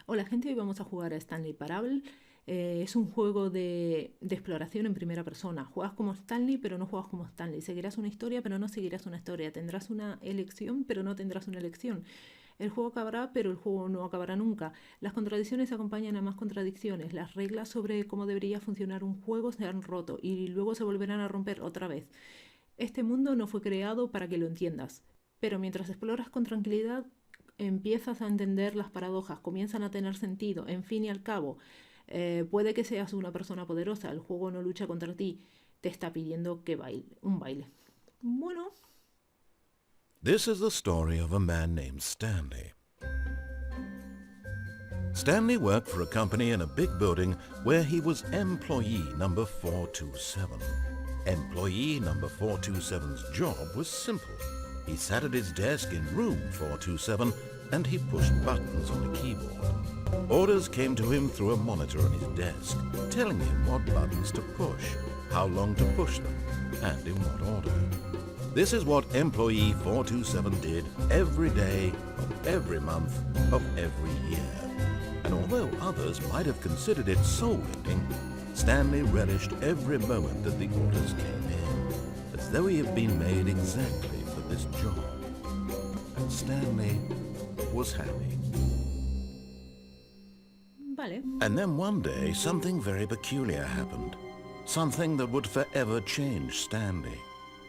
Hola gente, hoy vamos a jugar a Stanley Parable. Es un juego de exploración en primera persona. Juegas como Stanley, pero no juegas como Stanley. Seguirás una historia, pero no seguirás una historia. Tendrás una elección, pero no tendrás una elección. El juego acabará, pero el juego no acabará nunca. Las contradicciones acompañan a más contradicciones. Las reglas sobre cómo debería funcionar un juego se han roto y luego se volverán a romper otra vez. Este mundo no fue creado para que lo entiendas, pero mientras exploras con tranquilidad, empiezas a entender las paradojas, comienzan a tener sentido. En fin y al cabo, puede que seas una persona poderosa, el juego no lucha contra ti, te está pidiendo que baile, un baile. Bueno. This is the story of a man named Stanley. Stanley worked for a company in a big building where he was employee number 427. Employee number 427's job was simple. He sat at his desk in room 427 and he pushed buttons on a keyboard. Orders came to him through a monitor on his desk, telling him what buttons to push, how long to push them, and in what order. This is what employee 427 did every day of every month of every year. And although others might have considered it soul-winning, Stanley relished every moment that the orders came in, as though he had been made exactly for this job. And Stanley was happy. Vale. And then one day, something very peculiar happened. Something that would forever change Stanley.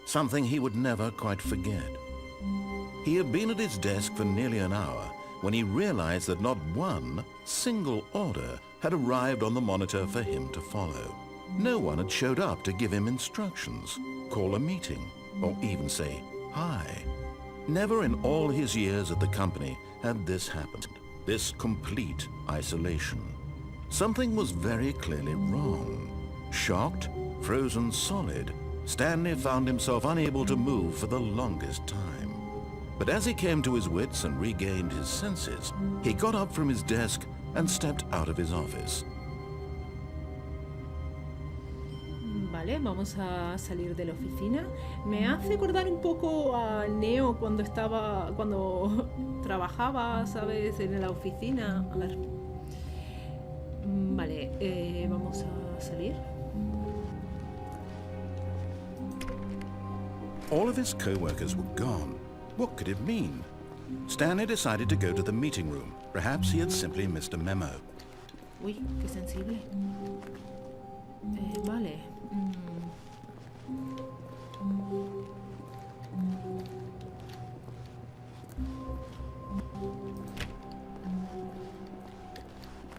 Something he would never quite forget. He had been at his desk for nearly an hour when he realized that not one single order had arrived on the monitor for him to follow. No one had showed up to give him instructions, call a meeting, or even say hi. Never in all his years at the company had this happened, this complete isolation. Something was very clearly wrong. Shocked, frozen solid, Stanley found himself unable to move for the longest time. But as he came to his wits and regained his senses, he got up from his desk and stepped out of his office. Vale, vamos a salir de la oficina. Me hace acordar un poco a Neo cuando trabajaba, ¿sabes? En la oficina. A ver. Vale, vamos a salir. All of his co-workers were gone. What could it mean? Stanley decided to go to the meeting room. Perhaps he had simply missed a memo. Uy, qué sensible. Vale.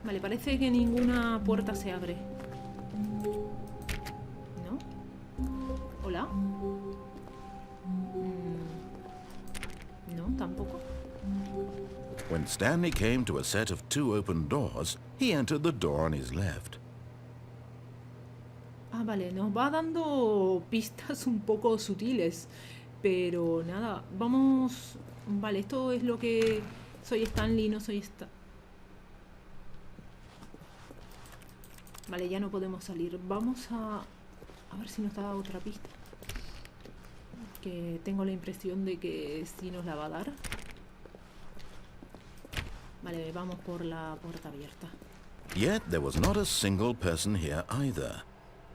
Vale, parece que ninguna puerta se abre. ¿No? ¿Hola? No, tampoco. When Stanley came to a set of 2 open doors, he entered the door on his left. Ah, vale, nos va dando pistas un poco sutiles. Pero nada, vamos... Vale, esto es lo que... Soy Stanley, no soy Vale, ya no podemos salir. Vamos a ver si nos da otra pista. Que tengo la impresión de que sí nos la va a dar. Vale, vamos por la puerta abierta. Yet there was not a single person here either.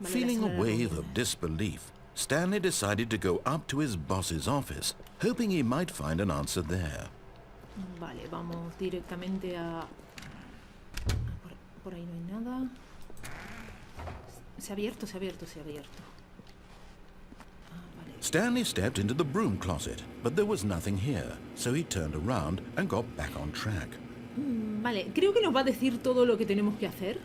Vale, Feeling a wave of disbelief, Stanley decided to go up to his boss's office, hoping he might find an answer there. Vale, vamos directamente a... Por ahí no hay nada. Se ha abierto. Stanley stepped into the broom closet, but there was nothing here, so he turned around and got back on track. Vale, creo que nos va a decir todo lo que tenemos que hacer.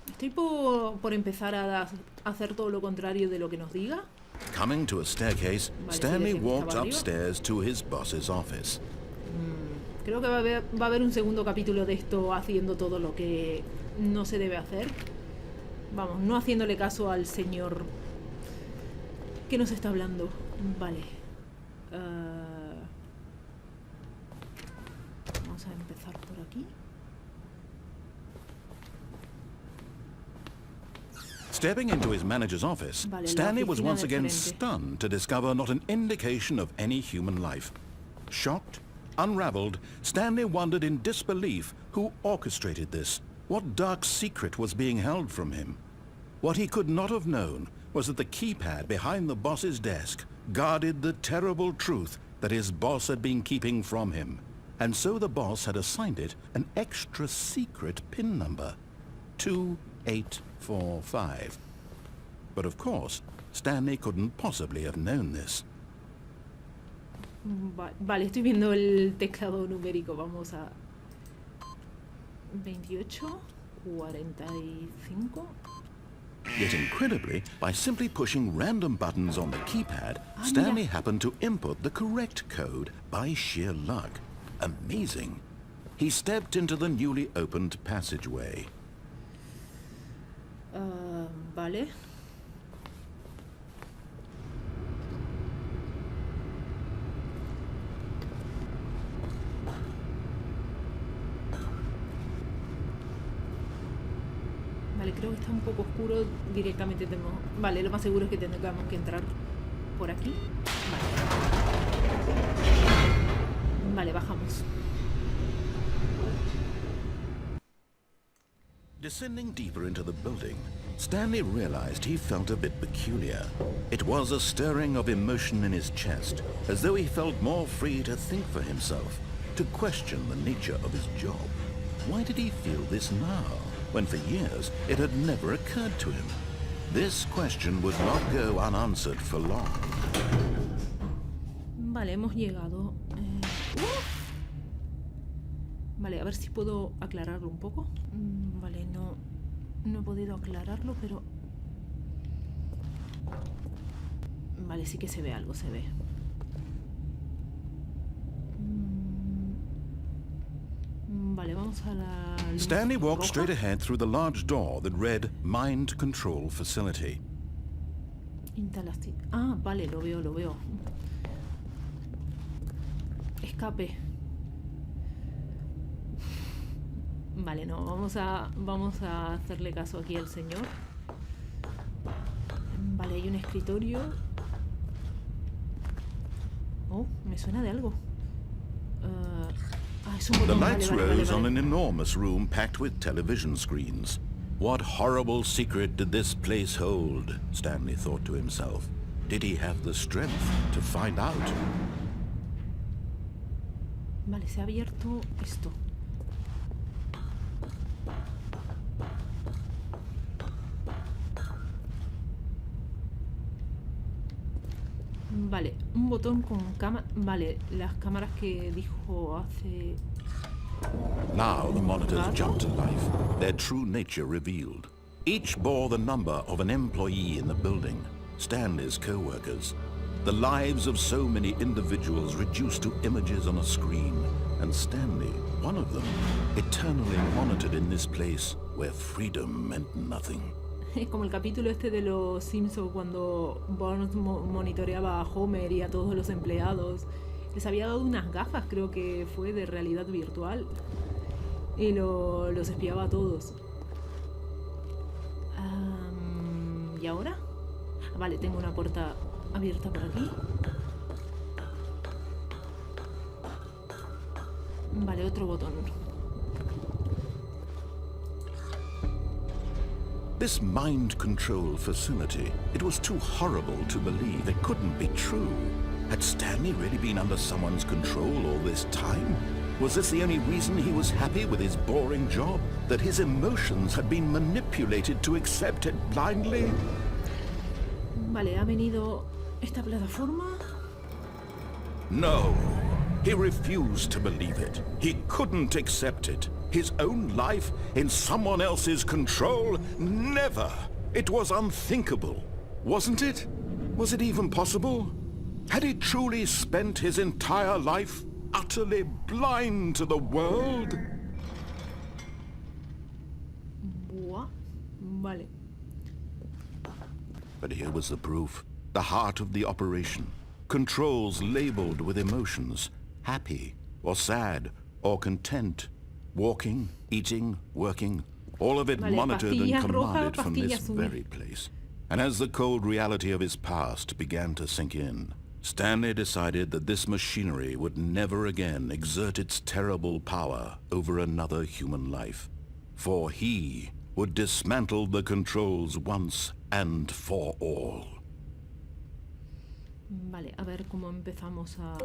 Estoy por empezar a hacer todo lo contrario de lo que nos diga. Coming to a staircase, Vale, Stanley sí, walked estaba arriba. upstairs to his boss's office. Creo que va a haber un segundo capítulo de esto haciendo todo lo que no se debe hacer. Vamos, no haciéndole caso al señor que nos está hablando. Vale. Vamos a empezar por aquí. Stepping into his manager's office, Vale, la Stanley was oficina once de again frente. stunned to discover not an indication of any human life. Shocked, Unraveled, Stanley wondered in disbelief who orchestrated this, what dark secret was being held from him. What he could not have known was that the keypad behind the boss's desk guarded the terrible truth that his boss had been keeping from him. And so the boss had assigned it an extra secret PIN number, 2845. But of course, Stanley couldn't possibly have known this. Vale, estoy viendo el teclado numérico. Vamos a 28, 45. Yet incredibly, by simply pushing random buttons on the keypad, Stanley happened to input the correct code by sheer luck. Amazing. He stepped into the newly opened passageway. Vale. Vale, creo que está un poco oscuro. Directamente tenemos... Vale, lo más seguro es que tengamos que entrar por aquí. Vale. Vale, bajamos. Descending deeper into the building, Stanley realized he felt a bit peculiar. It was a stirring of emotion in his chest, as though he felt more free to think for himself, to question the nature of his job. Why did he feel this now, when for years it had never occurred to him? This question would not go unanswered for long. Vale, hemos llegado. Vale, a ver si puedo aclararlo un poco. Vale, no he podido aclararlo, pero... Vale, sí que se ve algo, se ve. Vale, vamos a la... Stanley walked straight ahead through the large door that read Mind Control Facility. Instalación. Ah, vale, lo veo. Escape. Vale, no, vamos a hacerle caso aquí al señor. Vale, hay un escritorio. Oh, me suena de algo. Es un botón. The lights rose on vale. an enormous room packed with television screens. What horrible secret did this place hold? Stanley thought to himself. Did he have the strength to find out? Vale, se ha abierto esto. Vale, un botón con cámara. Vale, las cámaras que dijo hace... Now the monitors jumped to life, their true nature revealed. Each bore the number of an employee in the building, Stanley's co-workers. The lives of so many individuals reduced to images on a screen, and Stanley, one of them, eternally monitored in this place where freedom meant nothing. Es como el capítulo este de los Simpsons cuando Burns monitoreaba a Homer y a todos los empleados. Les había dado unas gafas, creo que fue de realidad virtual, y los espiaba a todos. ¿Y ahora? Vale, tengo una puerta abierta por aquí. Vale, otro botón. This mind control facility, it was too horrible to believe. It couldn't be true. Had Stanley really been under someone's control all this time? Was this the only reason he was happy with his boring job? That his emotions had been manipulated to accept it blindly? Vale, ha venido esta plataforma. No. He refused to believe it. He couldn't accept it. His own life in someone else's control? Never! It was unthinkable. Wasn't it? Was it even possible? Had he truly spent his entire life utterly blind to the world? Buah. Vale. But here was the proof. The heart of the operation. Controls labeled with emotions. Happy, or sad, or content. Walking, eating, working. All of it monitored and commanded from this very place. And as the cold reality of his past began to sink in, Stanley decided that this machinery would never again exert its terrible power over another human life, for he would dismantle the controls once and for all. Vale, a ver cómo empezamos a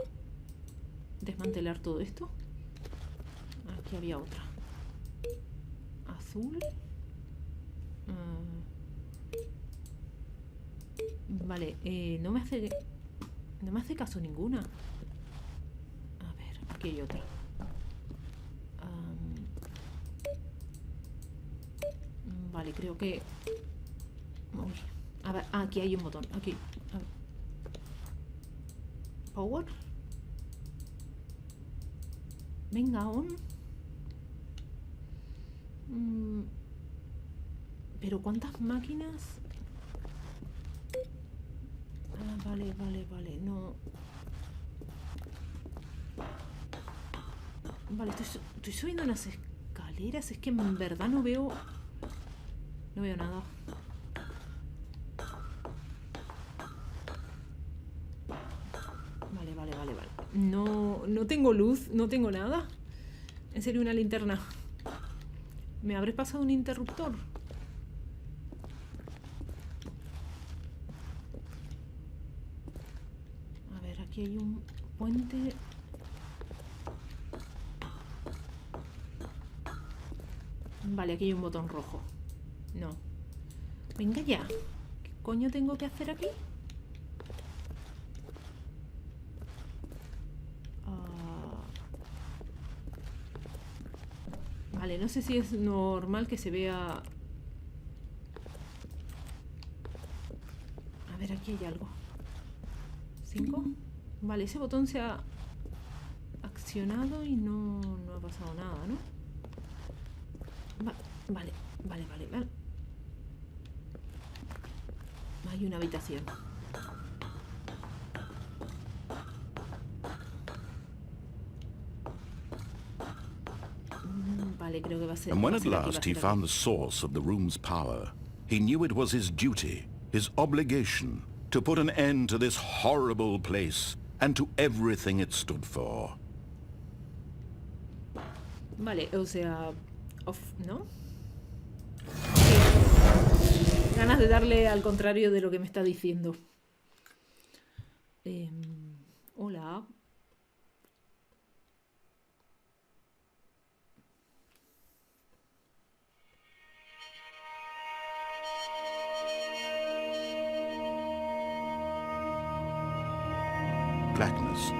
desmantelar todo esto. Aquí había otra. Azul. Vale, no me hace caso ninguna. A ver, aquí hay otra. Vale, creo que... Uy. A ver, aquí hay un botón. Aquí. A ver. Power. Venga, on. Pero ¿cuántas máquinas? Vale, no. Vale, estoy subiendo unas escaleras. Es que en verdad no veo nada. Vale. No tengo luz, no tengo nada. En serio, una linterna. ¿Me habré pasado un interruptor? A ver, aquí hay un puente. Vale, aquí hay un botón rojo. No. Venga ya. ¿Qué coño tengo que hacer aquí? Vale, no sé si es normal que se vea... A ver, aquí hay algo. 5. Vale, ese botón se ha accionado y no ha pasado nada, ¿no? Vale. Hay una habitación. Vale, creo que va a ser... And when at last he found the source of the room's power, he knew it was his duty, his obligation, to put an end to this horrible place and to everything it stood for. Vale, o sea... ¿no? Ganas de darle al contrario de lo que me está diciendo. Hola. Blackness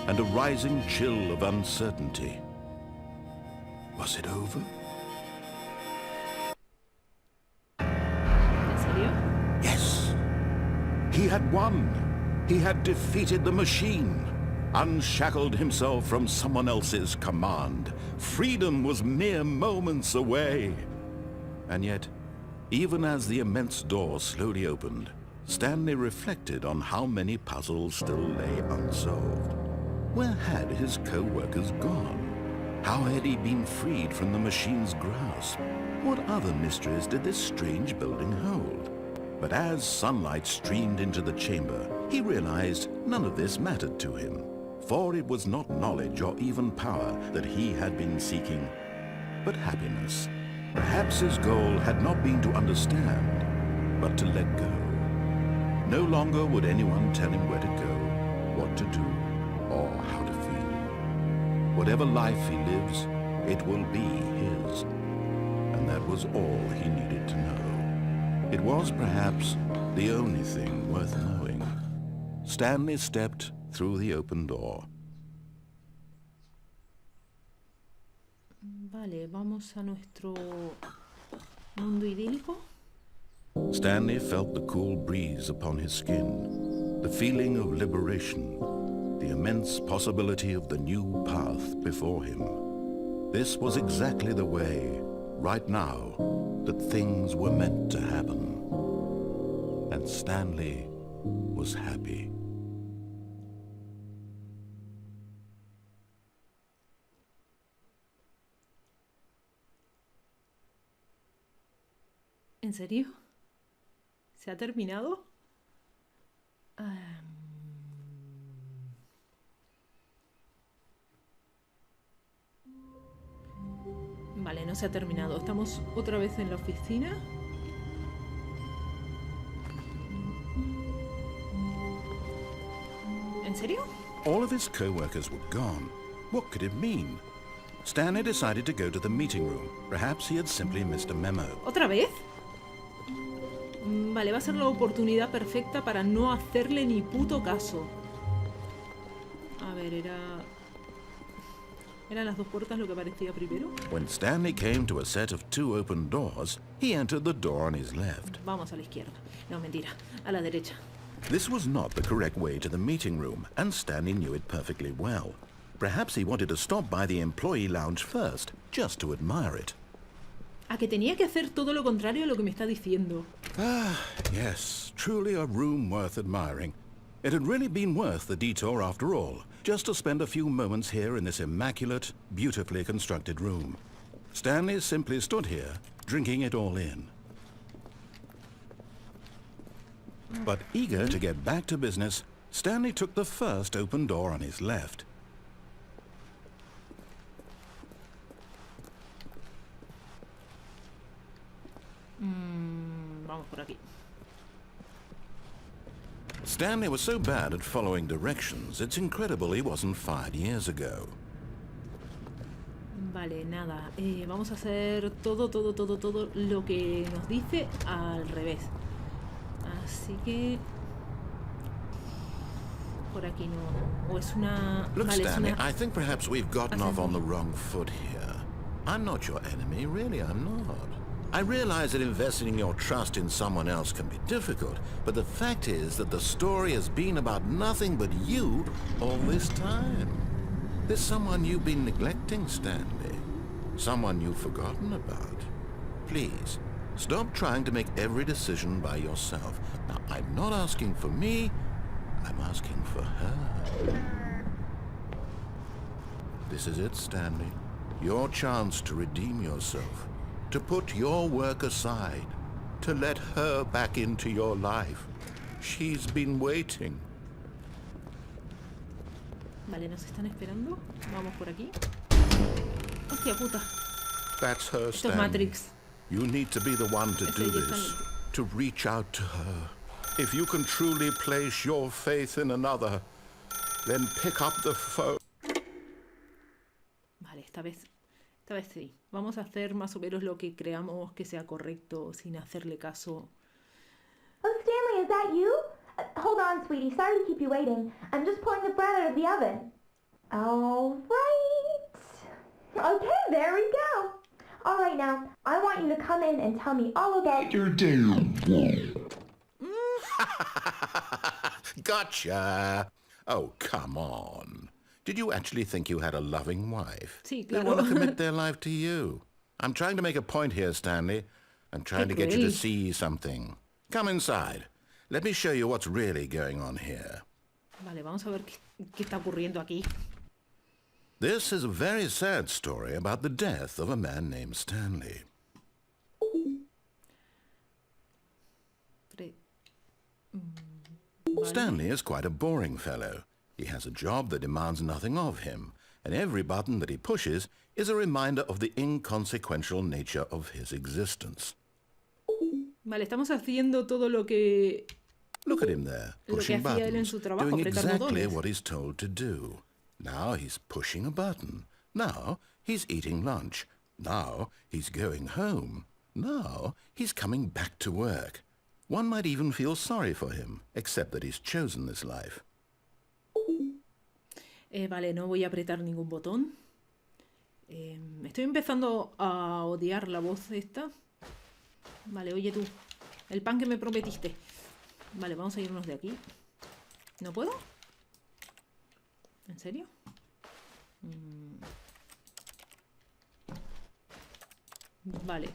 and a rising chill of uncertainty. Was it over? ¿En serio? Yes. He had won. He had defeated the machine, unshackled himself from someone else's command. Freedom was mere moments away. And yet, even as the immense door slowly opened, Stanley reflected on how many puzzles still lay unsolved. Where had his co-workers gone? How had he been freed from the machine's grasp? What other mysteries did this strange building hold? But as sunlight streamed into the chamber, he realized none of this mattered to him, for it was not knowledge or even power that he had been seeking, but happiness. Perhaps his goal had not been to understand, but to let go. No longer would anyone tell him where to go, what to do, or how to feel. Whatever life he lives, it will be his. And that was all he needed to know. It was perhaps the only thing worth knowing. Stanley stepped through the open door. Vale, vamos a nuestro mundo idílico. Stanley felt the cool breeze upon his skin, the feeling of liberation, the immense possibility of the new path before him. This was exactly the way, right now, that things were meant to happen. And Stanley was happy. ¿En serio? ¿Se ha terminado? Vale, no se ha terminado. Estamos otra vez en la oficina. ¿En serio? All of his co-workers were gone. What could it mean? Stanley decided to go to the meeting room. Perhaps he had simply missed a memo. ¿Otra vez? Vale, va a ser la oportunidad perfecta para no hacerle ni puto caso. A ver, ¿eran las dos puertas lo que parecía primero? When Stanley came to a set of 2 open doors, he entered the door on his left. Vamos a la izquierda. No, mentira. A la derecha. This was not the correct way to the meeting room, and Stanley knew it perfectly well. Perhaps he wanted to stop by the employee lounge first, just to admire it. A que tenía que hacer todo lo contrario a lo que me está diciendo. Ah, yes, truly a room worth admiring. It had really been worth the detour after all, just to spend a few moments here in this immaculate, beautifully constructed room. Stanley simply stood here, drinking it all in. But eager to get back to business, Stanley took the first open door on his left. Vamos por aquí. Stanley was so bad at following directions, it's incredible he wasn't fired years ago. Vale, nada. Vamos a hacer todo lo que nos dice al revés. Así que... Por aquí no... O es una... Look, vale, Stanley, es una... I think perhaps we've gotten off on the wrong foot here. I'm not your enemy, really, I'm not. I realize that investing your trust in someone else can be difficult, but the fact is that the story has been about nothing but you all this time. There's someone you've been neglecting, Stanley. Someone you've forgotten about. Please, stop trying to make every decision by yourself. Now, I'm not asking for me, I'm asking for her. This is it, Stanley. Your chance to redeem yourself. To put your work aside, to let her back into your life. She's been waiting. Vale, nos están esperando. Vamos por aquí. Hostia puta. That's her, Esto es Stanley. Matrix. You need to be the one to do Ese ya this, está to reach out to her. If you can truly place your faith in another, then pick up the phone. Vale, esta vez sí. Vamos a hacer más o menos lo que creamos que sea correcto sin hacerle caso. Oh, Stanley, is that you? Hold on, sweetie. Sorry to keep you waiting. I'm just pulling the bread out of the oven. All right. Okay, there we go. All right, now, I want you to come in and tell me all about your day. Gotcha! Oh, come on. Did you actually think you had a loving wife? Sí, They claro. want to commit their life to you. I'm trying to make a point here, Stanley. I'm trying to get you to cruel. see something. Come inside. Let me show you what's really going on here. Vale, vamos a ver qué está ocurriendo aquí. This is a very sad story about the death of a man named Stanley. Vale. Stanley is quite a boring fellow. He has a job that demands nothing of him, and every button that he pushes is a reminder of the inconsequential nature of his existence. Vale, estamos haciendo todo lo que... Look at him there, Lo que pushing hacía él en buttons, su trabajo, doing apretar exactly botones. what he's told to do. Now he's pushing a button. Now he's eating lunch. Now he's going home. Now he's coming back to work. One might even feel sorry for him, except that he's chosen this life. Vale, no voy a apretar ningún botón. Estoy empezando a odiar la voz esta. Vale, oye tú, el pan que me prometiste. Vale, vamos a irnos de aquí. ¿No puedo? ¿En serio? Vale.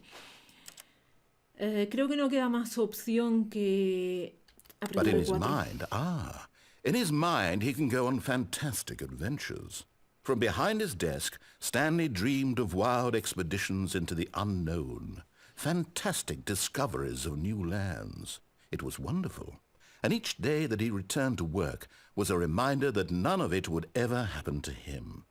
Creo que no queda más opción que But apretar in el his 4. in his mind he can go on fantastic adventures. From behind his desk, Stanley dreamed of wild expeditions into the unknown, fantastic discoveries of new lands. It was wonderful, and each day that he returned to work was a reminder that none of it would ever happen to him.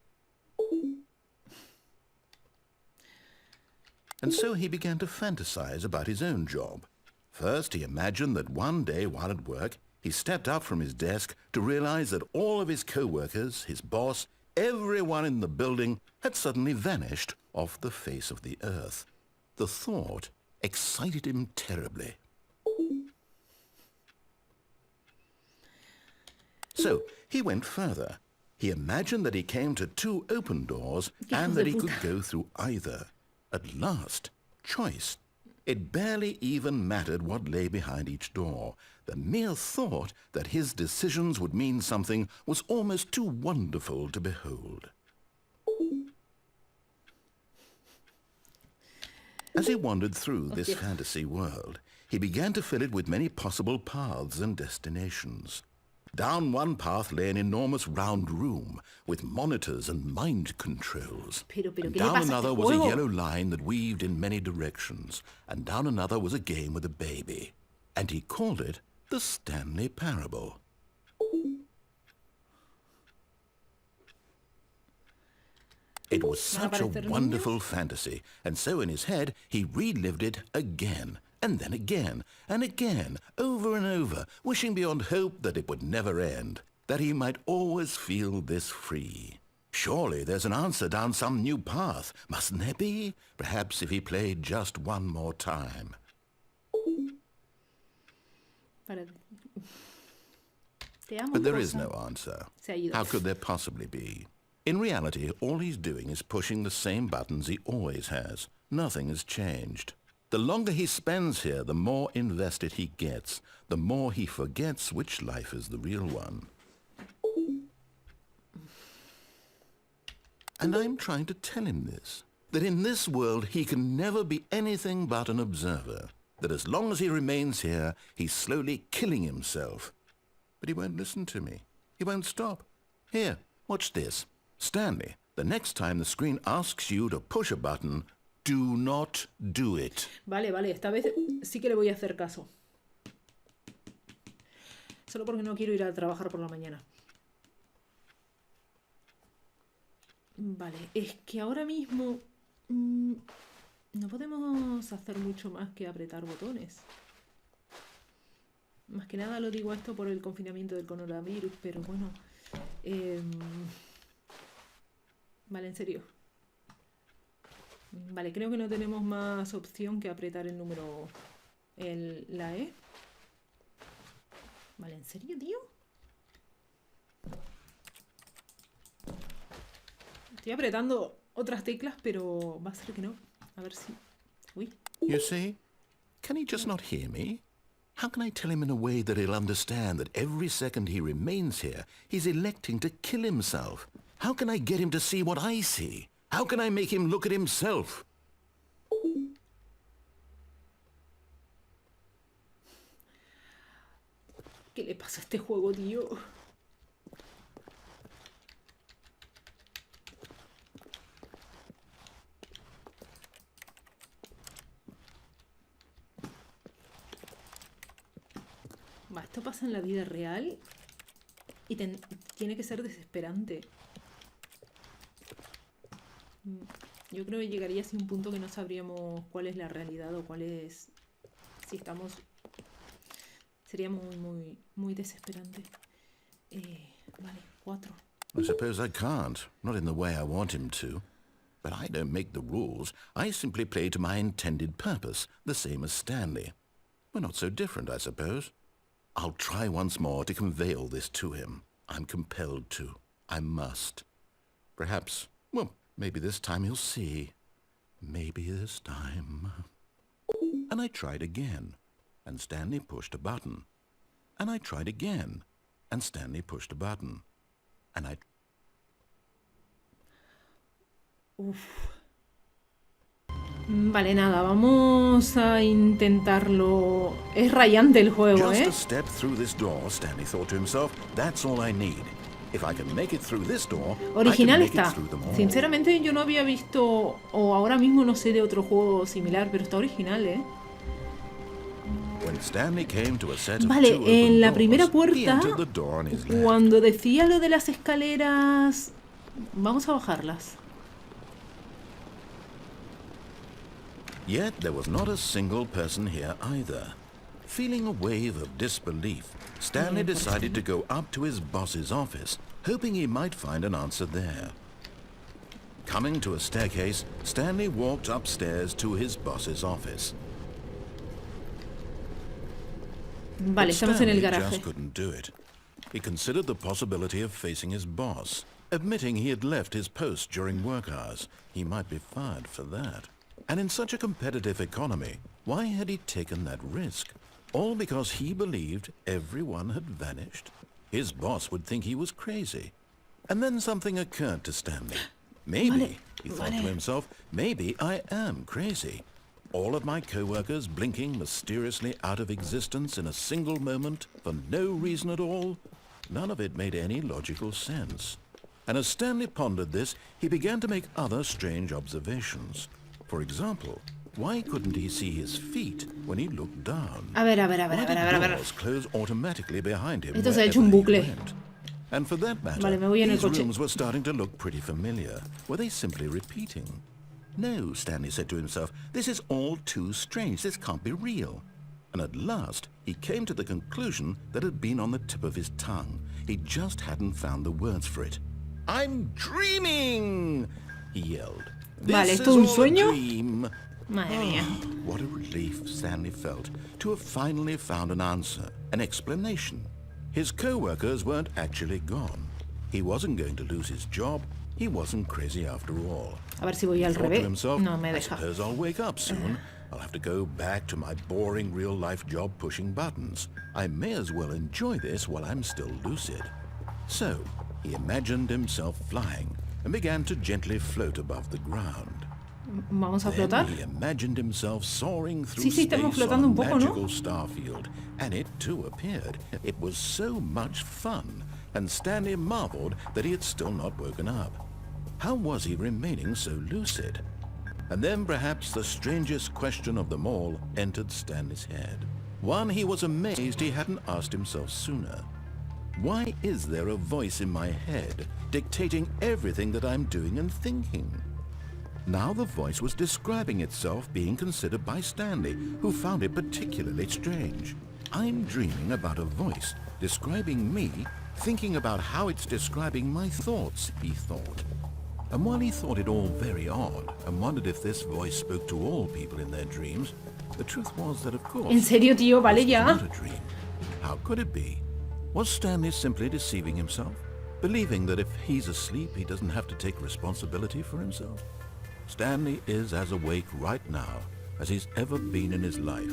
And so he began to fantasize about his own job. First, he imagined that one day while at work, he stepped up from his desk to realize that all of his co-workers, his boss, everyone in the building had suddenly vanished off the face of the earth. The thought excited him terribly. So he went further. He imagined that he came to 2 open doors and that he could go through either. At last, choice. It barely even mattered what lay behind each door. The mere thought that his decisions would mean something was almost too wonderful to behold. As he wandered through this fantasy world, he began to fill it with many possible paths and destinations. Down one path lay an enormous round room with monitors and mind controls. And down another was a yellow line that weaved in many directions. And down another was a game with a baby. And he called it the Stanley Parable. It was such a wonderful fantasy, and so in his head he relived it again, and then again, and again, over and over, wishing beyond hope that it would never end, that he might always feel this free. Surely there's an answer down some new path, mustn't there be? Perhaps if he played just one more time. But there is no answer. How could there possibly be? In reality, all he's doing is pushing the same buttons he always has. Nothing has changed. The longer he spends here, the more invested he gets, the more he forgets which life is the real one. And I'm trying to tell him this, that in this world he can never be anything but an observer, that as long as he remains here, he's slowly killing himself. But he won't listen to me. He won't stop. Here, watch this. Stanley, the next time the screen asks you to push a button, do not do it. Vale, esta vez sí que le voy a hacer caso. Solo porque no quiero ir a trabajar por la mañana. Vale, es que ahora mismo no podemos hacer mucho más que apretar botones. Más que nada lo digo esto por el confinamiento del coronavirus, pero bueno. Vale, en serio. Vale, creo que no tenemos más opción que apretar el número... la E. Vale, ¿en serio, tío? Estoy apretando otras teclas, pero va a ser que no. A ver si... Uy. You see? Can he just not hear me? How can I tell him in a way that he'll understand that every second he remains here, he's electing to kill himself? How can I get him to see what I see? How can I make him look at himself? ¿Qué le pasa a este juego, tío? Va, esto pasa en la vida real y tiene que ser desesperante. Yo creo que llegaría a un punto que no sabríamos cuál es la realidad o cuál es... Si estamos... Sería muy desesperante. Vale, 4. I suppose I can't. Not in the way I want him to. But I don't make the rules. I simply play to my intended purpose, the same as Stanley. We're not so different, I suppose. I'll try once more to convey all this to him. I'm compelled to. I must. Perhaps, well, maybe this time he'll see. Maybe this time. And I tried again, and Stanley pushed a button. And I tried again, and Stanley pushed a button. And I... Vale, nada, vamos a intentarlo. Es rayante el juego, Just a step through this door, Stanley thought to himself. That's all I need. If I can make it through this door, Original I can make está. it through them all. Sinceramente yo no había visto, o ahora mismo no sé de otro juego similar, pero está original, When Stanley came to a set of Vale, two en open la doors, primera he puerta, entered the door on his left. cuando decía lo de las escaleras... Vamos a bajarlas. Yet there was not a single person here either. Feeling a wave of disbelief, Stanley decided to go up to his boss's office, hoping he might find an answer there. Coming to a staircase, Stanley walked upstairs to his boss's office. Vale, estamos en el Stanley garaje. just couldn't do it. He considered the possibility of facing his boss, admitting he had left his post during work hours. He might be fired for that. And in such a competitive economy, why had he taken that risk? All because he believed everyone had vanished? His boss would think he was crazy. And then something occurred to Stanley. Maybe, he thought to himself, maybe I am crazy. All of my co-workers blinking mysteriously out of existence in a single moment for no reason at all. None of it made any logical sense. And as Stanley pondered this, he began to make other strange observations. For example, why couldn't he see his feet when he looked down? A ver. Why did doors close automatically behind him Esto se ha hecho wherever un he bucle. went? And for that matter, Vale, me voy en el these coche. rooms were starting to look pretty familiar. Were they simply repeating? No, Stanley said to himself, this is all too strange. This can't be real. And at last, he came to the conclusion that had been on the tip of his tongue. He just hadn't found the words for it. I'm dreaming! He yelled. Vale, This ¿esto is es un all a sueño? dream. Madre mía. What a relief Stanley felt to have finally found an answer, an explanation. His co-workers weren't actually gone. He wasn't going to lose his job. He wasn't crazy after all. A ver si voy al He thought to revés. himself, No me I deja. suppose I'll wake up soon. I'll have to go back to my boring real-life job pushing buttons. I may as well enjoy this while I'm still lucid. So, he imagined himself flying and began to gently float above the ground. Vamos a Then flotar. he imagined himself soaring through Sí, estamos space flotando on un poco, a ¿no? magical starfield, and it too appeared. It was so much fun, and Stanley marveled that he had still not woken up. How was he remaining so lucid? And then perhaps the strangest question of them all entered Stanley's head. One he was amazed he hadn't asked himself sooner. Why is there a voice in my head dictating everything that I'm doing and thinking? Now the voice was describing itself being considered by Stanley, who found it particularly strange. I'm dreaming about a voice describing me, thinking about how it's describing my thoughts, he thought. And while he thought it all very odd and wondered if this voice spoke to all people in their dreams, the truth was that, of course, ¿En serio, tío? Vale this was ya. not a dream. How could it be? Was Stanley simply deceiving himself, believing that if he's asleep, he doesn't have to take responsibility for himself? Stanley is as awake right now as he's ever been in his life.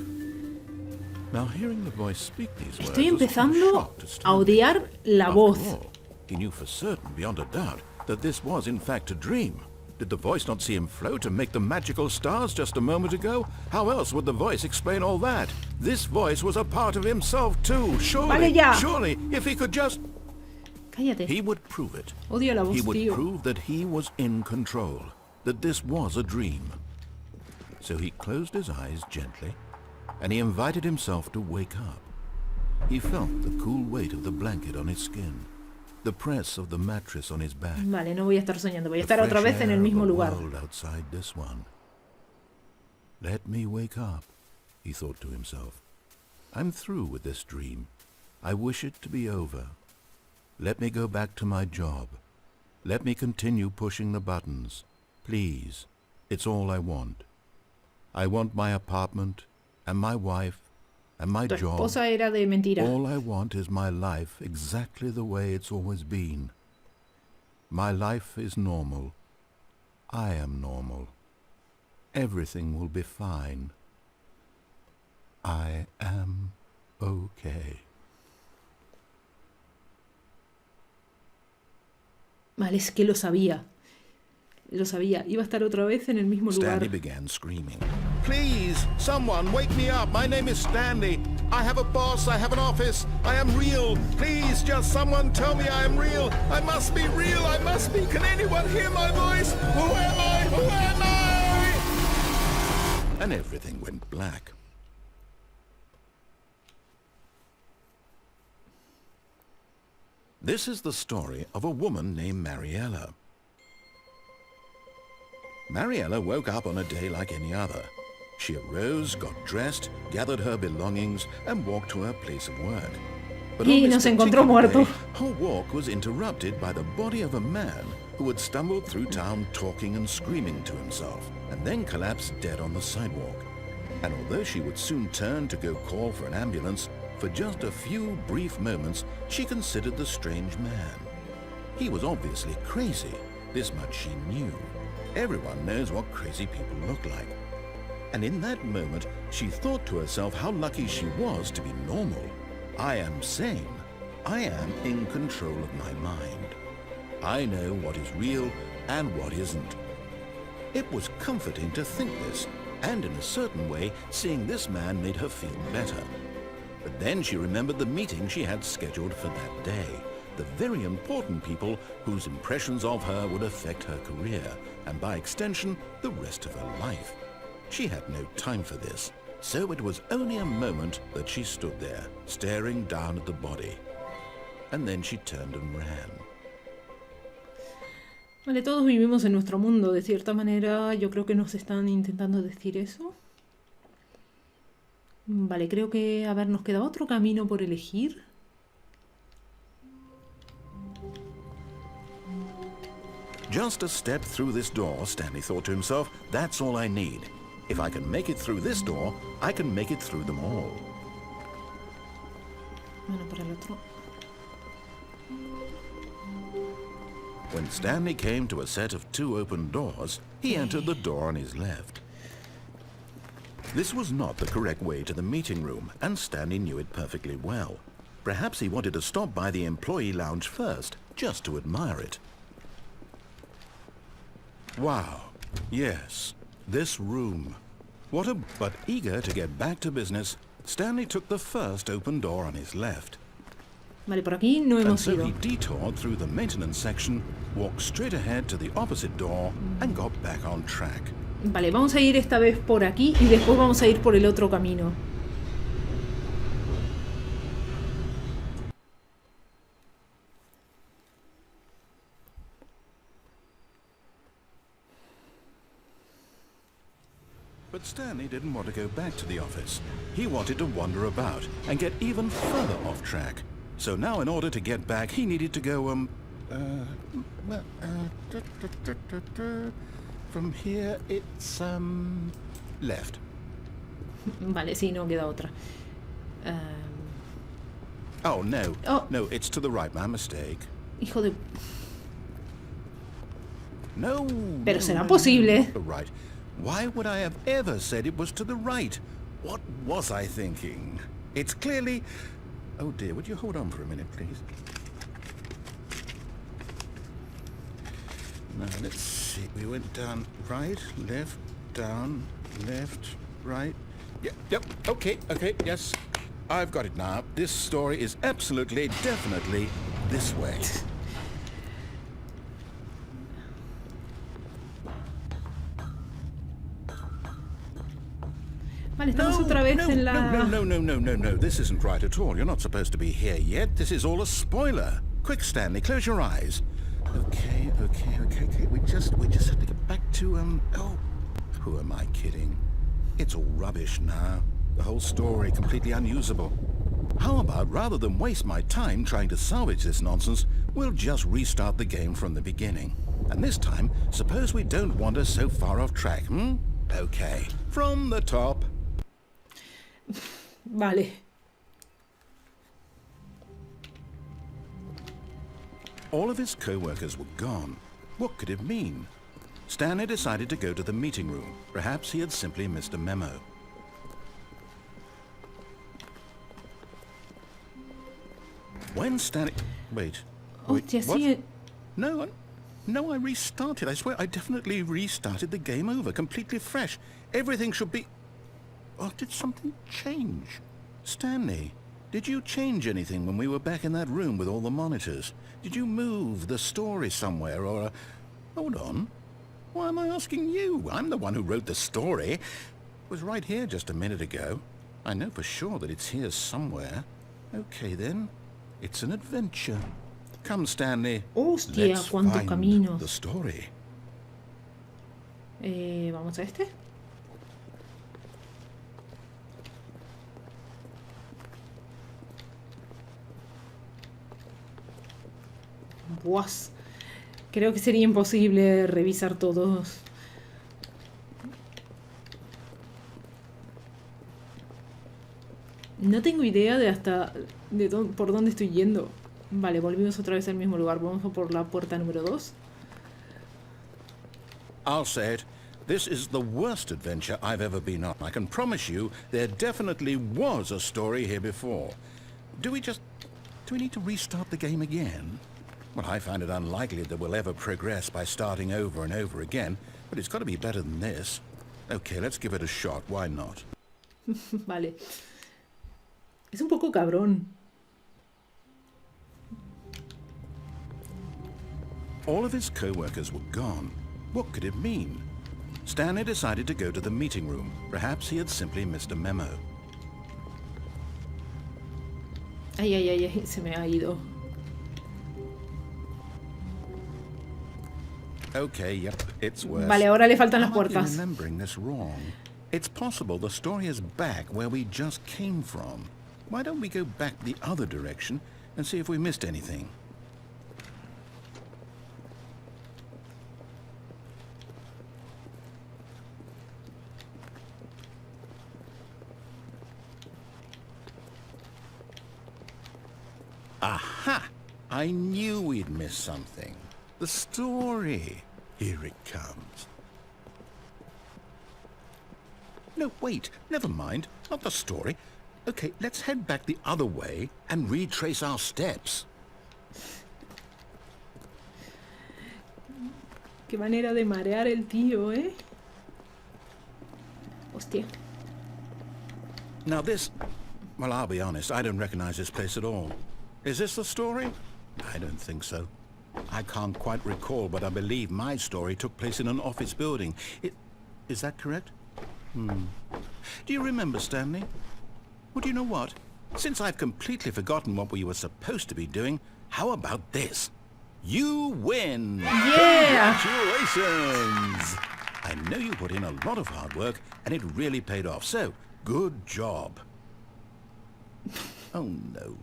Now, hearing the voice speak these words Estoy was a empezando shock to a Stanley. odiar la After voz. all, he knew for certain, beyond a doubt, that this was in fact a dream. Did the voice not see him float and make the magical stars just a moment ago? How else would the voice explain all that? This voice was a part of himself too. Surely, Vale ya. surely, if he could just... Cállate. He would prove it. Odio la voz, He would tío. prove that he was in control, that this was a dream. So he closed his eyes gently, and he invited himself to wake up. He felt the cool weight of the blanket on his skin, the press of the mattress on his back. Vale, no voy a estar soñando. Voy a the estar otra fresh vez en air el of mismo the lugar. world outside this one. Let me wake up, he thought to himself. I'm through with this dream. I wish it to be over. Let me go back to my job. Let me continue pushing the buttons. Please, it's all I want. I want my apartment, and my wife, and my Tu job. esposa era de mentira. All I want is my life exactly the way it's always been. My life is normal. I am normal. Everything will be fine. I am okay. Vale, es que lo sabía. Lo sabía. Iba a estar otra vez en el mismo lugar. Stanley began screaming. Please, someone wake me up. My name is Stanley. I have a boss. I have an office. I am real. Please, just someone tell me I am real. I must be real. I must be. Can anyone hear my voice? Who am I? Who am I? And everything went black. This is the story of a woman named Mariella. Mariella woke up on a day like any other. She arose, got dressed, gathered her belongings, and walked to her place of work. But Y on nos this encontró particular muerto. day, her walk was interrupted by the body of a man who had stumbled through town talking and screaming to himself, and then collapsed dead on the sidewalk. And although she would soon turn to go call for an ambulance, for just a few brief moments she considered the strange man. He was obviously crazy, this much she knew. Everyone knows what crazy people look like. And in that moment, she thought to herself how lucky she was to be normal. I am sane. I am in control of my mind. I know what is real and what isn't. It was comforting to think this, and in a certain way, seeing this man made her feel better. But then she remembered the meeting she had scheduled for that day. The very important people whose impressions of her would affect her career, and by extension, the rest of her life. She had no time for this, so it was only a moment that she stood there, staring down at the body. And then she turned and ran. Vale, todos vivimos en nuestro mundo. De cierta manera, yo creo que nos están intentando decir eso. Vale, creo que, a ver, nos queda otro camino por elegir. Just a step through this door, Stanley thought to himself, that's all I need. If I can make it through this door, I can make it through them all. Bueno, para el otro. When Stanley came to a set of 2 open doors, he entered the door on his left. This was not the correct way to the meeting room, and Stanley knew it perfectly well. Perhaps he wanted to stop by the employee lounge first, just to admire it. Wow, yes, this room. But eager to get back to business, Stanley took the first open door on his left. Vale, por aquí no And hemos so ido. he detoured through the maintenance section, walked straight ahead to the opposite door, and got back on track. Vale, vamos a ir esta vez por aquí y después vamos a ir por el otro camino. But Stanley didn't want to go back to the office. He wanted to wander about and get even further off track. So now in order to get back, he needed to go, from here it's, left. Vale, sí, no queda otra. Oh, no. Oh. No, it's to the right, my mistake. Hijo de... No. Pero no, será no, posible. no, right. Why would I have ever said it was to the right? What was I thinking? It's clearly... Oh dear, would you hold on for a minute, please? Now, let's see. We went down right, left, down, left, right. Yep, okay, yes. I've got it now. This story is absolutely, definitely this way. Vale, estamos otra vez en la... No. This isn't right at all. You're not supposed to be here yet. This is all a spoiler. Quick, Stanley, close your eyes. Okay. We just have to get back to, oh, who am I kidding? It's all rubbish now. The whole story completely unusable. How about, rather than waste my time trying to salvage this nonsense, we'll just restart the game from the beginning. And this time, suppose we don't wander so far off track, Okay. From the top. Vale. All of his co-workers were gone. What could it mean? Stanley decided to go to the meeting room. Perhaps he had simply missed a memo. When Stanley... Wait, Hostia, what? sí. No, I restarted. I swear, I definitely restarted the game over, completely fresh. Everything should be... Oh, did something change? Stanley, did you change anything when we were back in that room with all the monitors? Did you move the story somewhere, or... Hold on. Why am I asking you? I'm the one who wrote the story. It was right here just a minute ago. I know for sure that it's here somewhere. Okay, then. It's an adventure. Come, Stanley. Hostia, Let's cuántos find caminos. the story. Vamos a este. guas. Creo que sería imposible revisar todos. No tengo idea de por dónde estoy yendo. Vale, volvimos otra vez al mismo lugar. Vamos a por la puerta número 2. I'll say it. This is the worst adventure I've ever been on. I can promise you there definitely was a story here before. Do we need to restart the game again? Well, I find it unlikely that we'll ever progress by starting over and over again, but it's got to be better than this. Okay, let's give it a shot. Why not? Vale. Es un poco cabrón. All of his co-workers were gone. What could it mean? Stanley decided to go to the meeting room. Perhaps he had simply missed a memo. Ay, ay, ay, ay, se me ha ido. Okay, yep, it's worse. Vale, ahora le faltan las I might be puertas. remembering this wrong. It's possible the story is back where we just came from. Why don't we go back the other direction and see if we missed anything? Aha! I knew we'd missed something. The story. Here it comes. No, wait. Never mind. Not the story. Okay, let's head back the other way and retrace our steps. Qué manera de marear el tío, ¿eh? Hostia. Now this... Well, I'll be honest. I don't recognize this place at all. Is this the story? I don't think so. I can't quite recall, but I believe my story took place in an office building. Is that correct? Do you remember, Stanley? Well, do you know what? Since I've completely forgotten what we were supposed to be doing, how about this? You win! Yeah! Congratulations! I know you put in a lot of hard work, and it really paid off, so good job. Oh, no.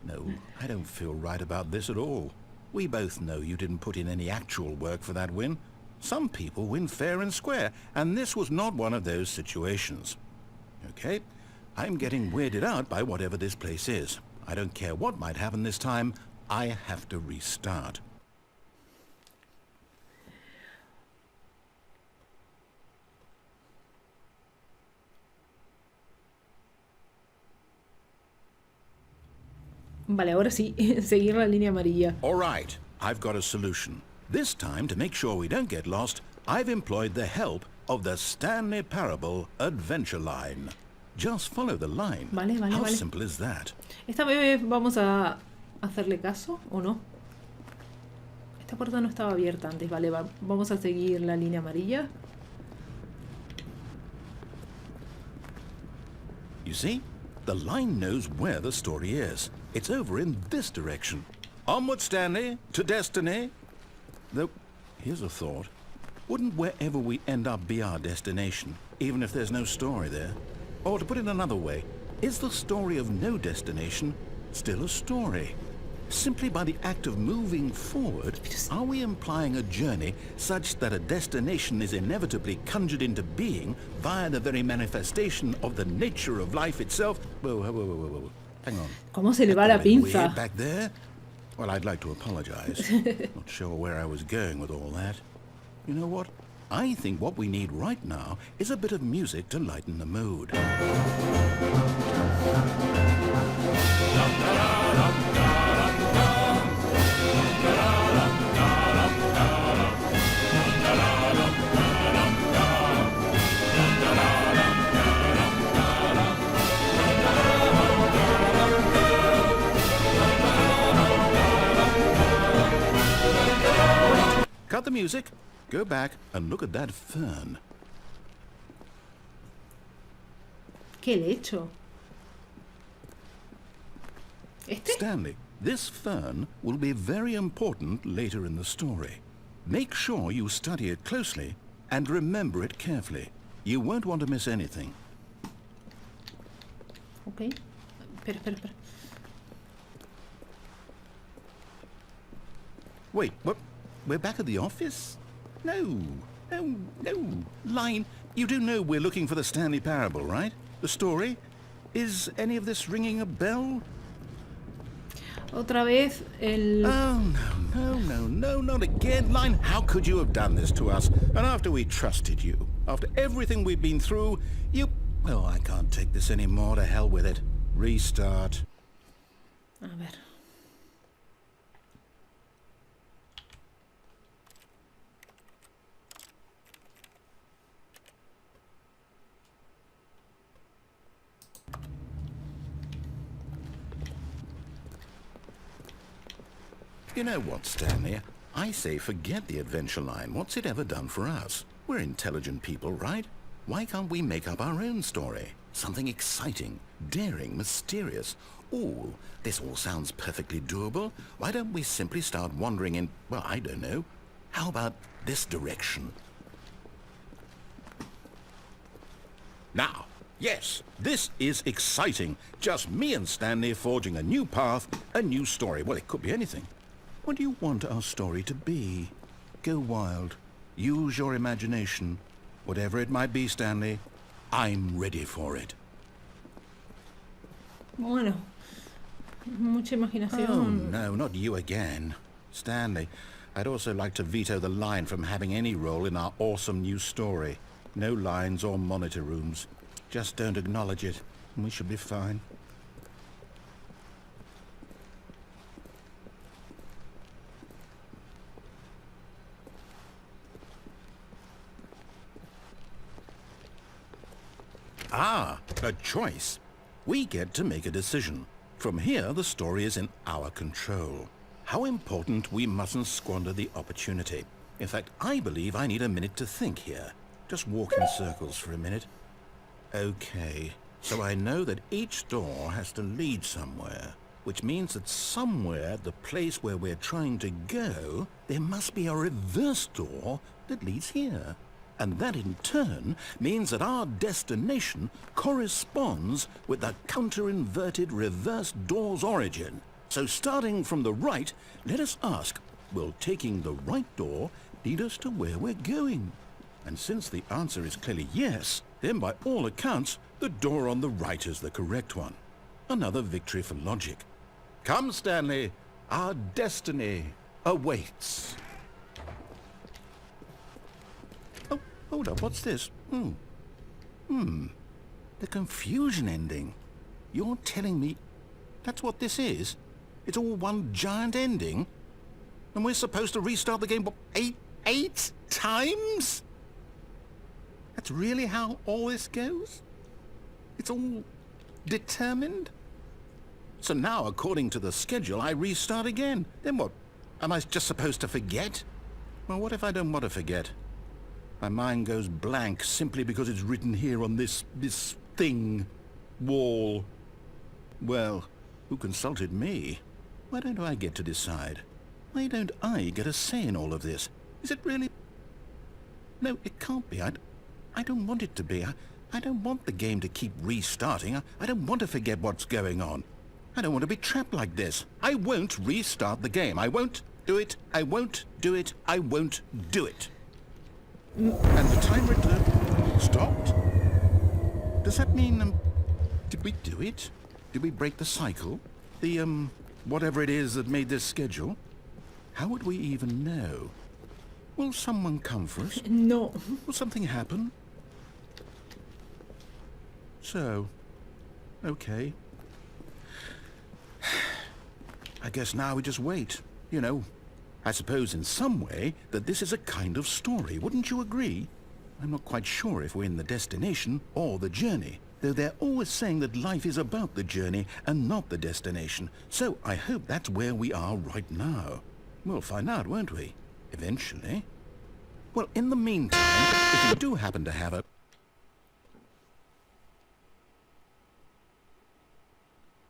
No, I don't feel right about this at all. We both know you didn't put in any actual work for that win. Some people win fair and square, and this was not one of those situations. Okay, I'm getting weirded out by whatever this place is. I don't care what might happen this time. I have to restart. Vale, ahora sí, seguir la línea amarilla. All right, I've got a solution. This time, to make sure we don't get lost, I've employed the help of the Stanley Parable adventure line. Just follow the line. Vale, vale, How vale. simple is that? Esta vez vamos a hacerle caso, ¿o no? Esta puerta no estaba abierta antes, vale, vamos a seguir la línea amarilla. You see? The line knows where the story is. It's over in this direction. Onward, Stanley, to destiny. Though, here's a thought. Wouldn't wherever we end up be our destination, even if there's no story there? Or to put it another way, is the story of no destination still a story? Simply by the act of moving forward, are we implying a journey such that a destination is inevitably conjured into being via the very manifestation of the nature of life itself? Whoa. Hang on. ¿Cómo se le va la That got a bit pinza? weird back there? Well, I'd like to apologize. Not sure where I was going with all that. You know what? I think what we need right now is a bit of music to lighten the mood. Cut the music, go back and look at that fern. ¿Qué le he hecho? ¿Este? Stanley, this fern will be very important later in the story. Make sure you study it closely and remember it carefully. You won't want to miss anything. Ok. Espera. Wait, what? We're back at the office? No. Line, you do know we're looking for the Stanley Parable, right? The story? Is any of this ringing a bell? Otra vez el... Oh, no, not again. Line, how could you have done this to us? And after we trusted you, after everything we've been through, you... Well, I can't take this anymore. To hell with it. Restart. A ver. You know what, Stanley? I say forget the adventure line. What's it ever done for us? We're intelligent people, right? Why can't we make up our own story? Something exciting, daring, mysterious. Ooh, this all sounds perfectly doable. Why don't we simply start wandering in, well, I don't know. How about this direction? Now, yes, this is exciting. Just me and Stanley forging a new path, a new story. Well, it could be anything. What do you want our story to be? Go wild. Use your imagination. Whatever it might be, Stanley, I'm ready for it. Bueno, mucha imaginación. Oh, no, not you again. Stanley, I'd also like to veto the line from having any role in our awesome new story. No lines or monitor rooms. Just don't acknowledge it, and we should be fine. Ah, a choice. We get to make a decision. From here, the story is in our control. How important we mustn't squander the opportunity. In fact, I believe I need a minute to think here. Just walk in circles for a minute. Okay, so I know that each door has to lead somewhere, which means that somewhere at the place where we're trying to go, there must be a reverse door that leads here. And that in turn means that our destination corresponds with the counter-inverted reverse door's origin. So starting from the right, let us ask, will taking the right door lead us to where we're going? And since the answer is clearly yes, then by all accounts, the door on the right is the correct one. Another victory for logic. Come, Stanley, our destiny awaits. Hold up, what's this? The confusion ending. You're telling me that's what this is? It's all one giant ending? And we're supposed to restart the game, what, eight times? That's really how all this goes? It's all determined? So now, according to the schedule, I restart again. Then what? Am I just supposed to forget? Well, what if I don't want to forget? My mind goes blank simply because it's written here on this thing, wall. Well, who consulted me? Why don't I get to decide? Why don't I get a say in all of this? Is it really? No, it can't be. I don't want it to be. I don't want the game to keep restarting. I don't want to forget what's going on. I don't want to be trapped like this. I won't restart the game. I won't do it. I won't do it. I won't do it. And the timer stopped? Does that mean, did we do it? Did we break the cycle? The, whatever it is that made this schedule? How would we even know? Will someone come for us? No. Will something happen? So, okay. I guess now we just wait, you know. I suppose in some way that this is a kind of story, wouldn't you agree? I'm not quite sure if we're in the destination or the journey, though they're always saying that life is about the journey and not the destination. So I hope that's where we are right now. We'll find out, won't we? Eventually. Well, in the meantime, if you do happen to have a...